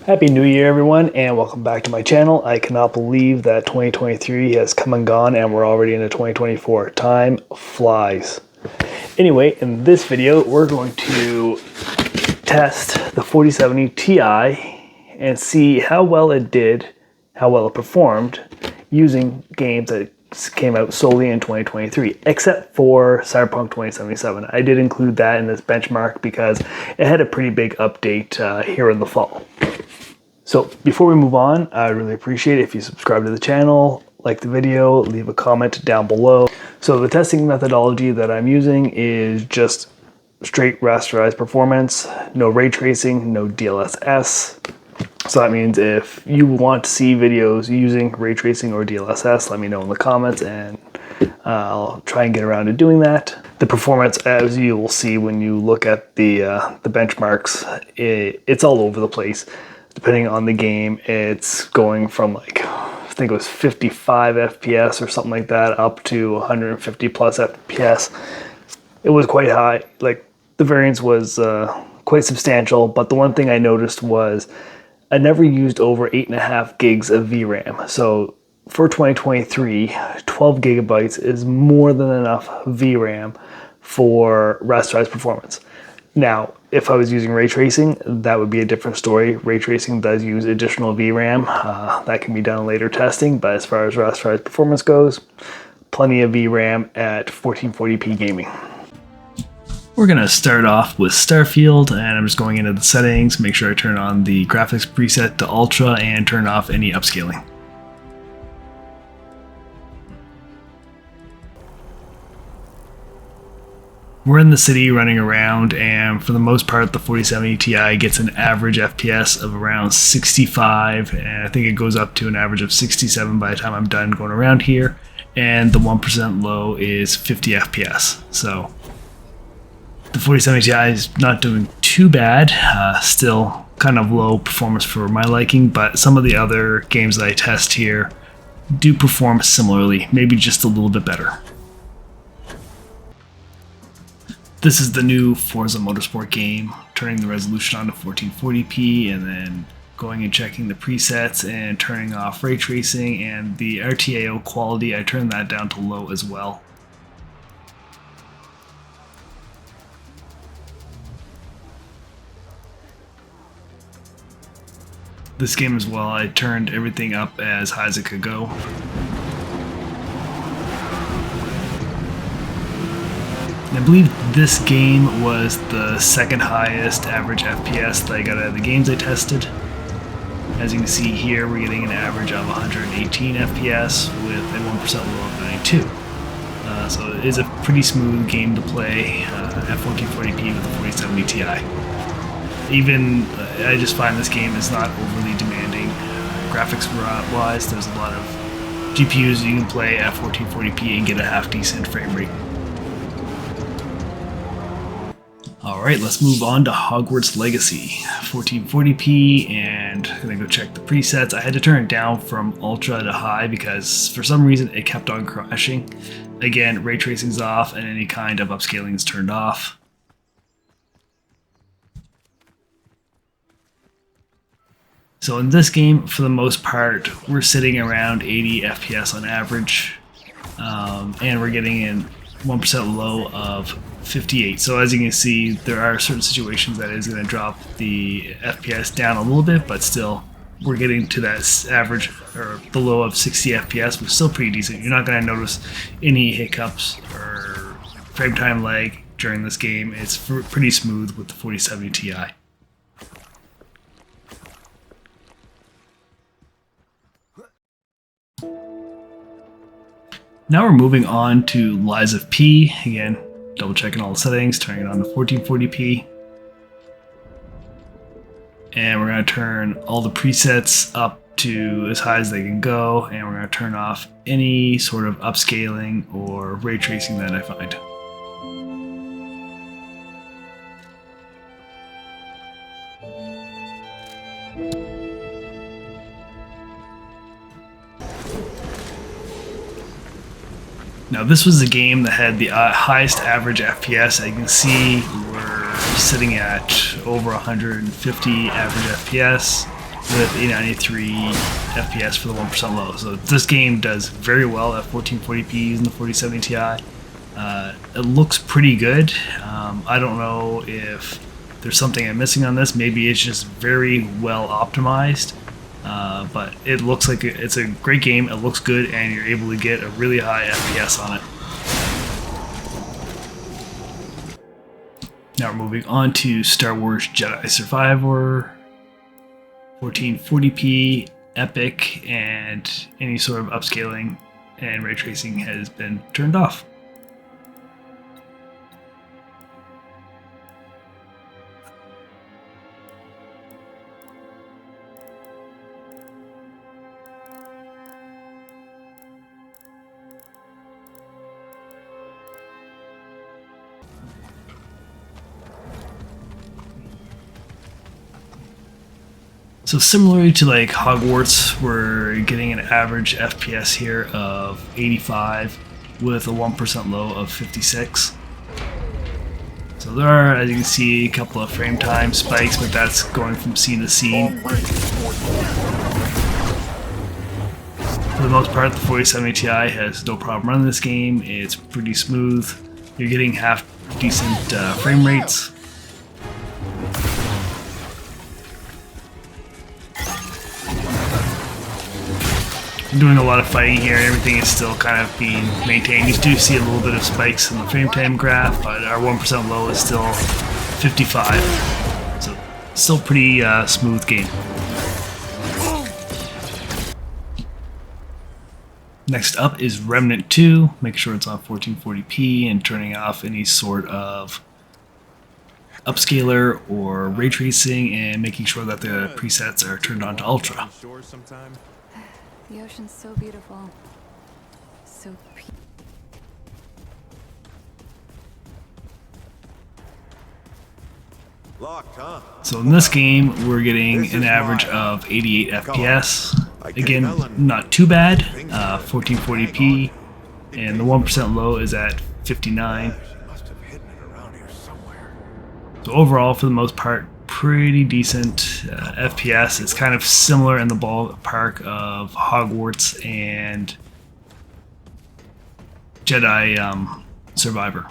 Happy New Year, everyone, and welcome back to my channel. I cannot believe that 2023 has come and gone and we're already into 2024. Time flies. Anyway, in this video, we're going to test the 4070 Ti and see how well it did, how well it performed using games that came out solely in 2023, except for Cyberpunk 2077. I did include that in this benchmark because it had a pretty big update here in the fall. So before we move on, I'd really appreciate it if you subscribe to the channel, like the video, leave a comment down below. So the testing methodology that I'm using is just straight rasterized performance, no ray tracing, no DLSS. So that means if you want to see videos using ray tracing or DLSS, let me know in the comments and I'll try and get around to doing that. The performance, as you will see when you look at the benchmarks, it's all over the place. Depending on the game, it's going from like, I think it was 55 FPS or something like that, up to 150 plus FPS. It was quite high. Like, the variance was quite substantial, but the one thing I noticed was I never used over 8.5 gigs of VRAM. So for 2023, 12 gigabytes is more than enough VRAM for rasterized performance. Now, if I was using ray tracing, that would be a different story. Ray tracing does use additional VRAM. That can be done in later testing, but as far as rasterized performance goes, plenty of VRAM at 1440p gaming. We're going to start off with Starfield, and I'm just going into the settings, make sure I turn on the graphics preset to Ultra and turn off any upscaling. We're in the city running around, and for the most part the 4070 Ti gets an average FPS of around 65, and I think it goes up to an average of 67 by the time I'm done going around here, and the 1% low is 50 FPS. So the 4070 Ti is not doing too bad, still kind of low performance for my liking, but some of the other games that I test here do perform similarly, maybe just a little bit better. This is the new Forza Motorsport game, turning the resolution on to 1440p and then going and checking the presets and turning off ray tracing, and the RTAO quality, I turned that down to low as well. This game as well, I turned everything up as high as it could go. I believe this game was the second highest average FPS that I got out of the games I tested. As you can see here, we're getting an average of 118 FPS with a 1% low of 92. So it is a pretty smooth game to play at 1440p with the 4070 Ti. Even, I just find this game is not overly demanding graphics wise. There's a lot of GPUs you can play at 1440p and get a half decent frame rate. Alright, let's move on to Hogwarts Legacy, 1440p, and I'm gonna go check the presets. I had to turn it down from ultra to high because for some reason it kept on crashing. Again, ray tracing's off and any kind of upscaling is turned off. So in this game, for the most part, we're sitting around 80 FPS on average, and we're getting in 1% low of 58. So as you can see, there are certain situations that is going to drop the FPS down a little bit, but still we're getting to that average or the low of 60 FPS, which is still pretty decent. You're not going to notice any hiccups or frame time lag during this game. It's pretty smooth with the 4070 Ti. Now we're moving on to Lies of P. Again, double checking all the settings, turning it on to 1440p. And we're going to turn all the presets up to as high as they can go, and we're going to turn off any sort of upscaling or ray tracing that I find. Now this was a game that had the highest average FPS. As you can see, we're sitting at over 150 average FPS. with a 93 FPS for the 1% low. So this game does very well at 1440p using the 4070 Ti. It looks pretty good. I don't know if there's something I'm missing on this. Maybe it's just very well optimized. But it looks like it's a great game. It looks good, and you're able to get a really high FPS on it. Now we're moving on to Star Wars Jedi Survivor, 1440p, epic, and any sort of upscaling and ray tracing has been turned off. So similarly to like Hogwarts, we're getting an average FPS here of 85 with a 1% low of 56. So there are, as you can see, a couple of frame time spikes, but that's going from scene to scene. For the most part, the 4070 Ti has no problem running this game. It's pretty smooth. You're getting half decent frame rates. Doing a lot of fighting here, and everything is still kind of being maintained. You do see a little bit of spikes in the frame time graph, but our 1% low is still 55. So still pretty smooth game. Next up is Remnant 2. Make sure it's on 1440p and turning off any sort of upscaler or ray tracing, and making sure that the presets are turned on to ultra. The ocean's so beautiful. So peaceful. So in this game, we're getting an average of 88 FPS. Again, not too bad. 1440p, and the 1% low is at 59. So overall, for the most part, pretty decent FPS. It's kind of similar in the ballpark of Hogwarts and Jedi Survivor.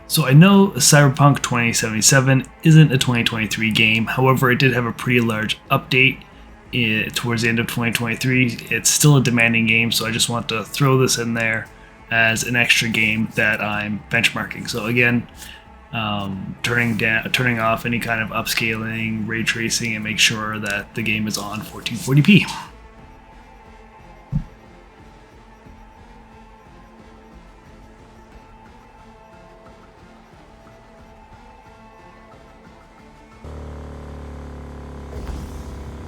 So I know Cyberpunk 2077 isn't a 2023 game, however it did have a pretty large update towards the end of 2023. It's still a demanding game, so I just want to throw this in there as an extra game that I'm benchmarking. So again, turning off any kind of upscaling, ray tracing, and make sure that the game is on 1440p.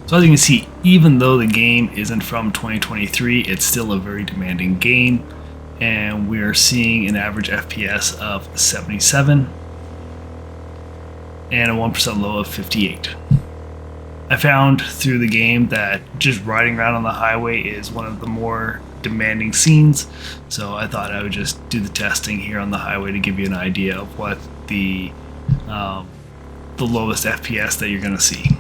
So as you can see, even though the game isn't from 2023, it's still a very demanding game, and we're seeing an average FPS of 77 and a 1% low of 58. I found through the game that just riding around on the highway is one of the more demanding scenes, so I thought I would just do the testing here on the highway to give you an idea of what the lowest FPS that you're going to see.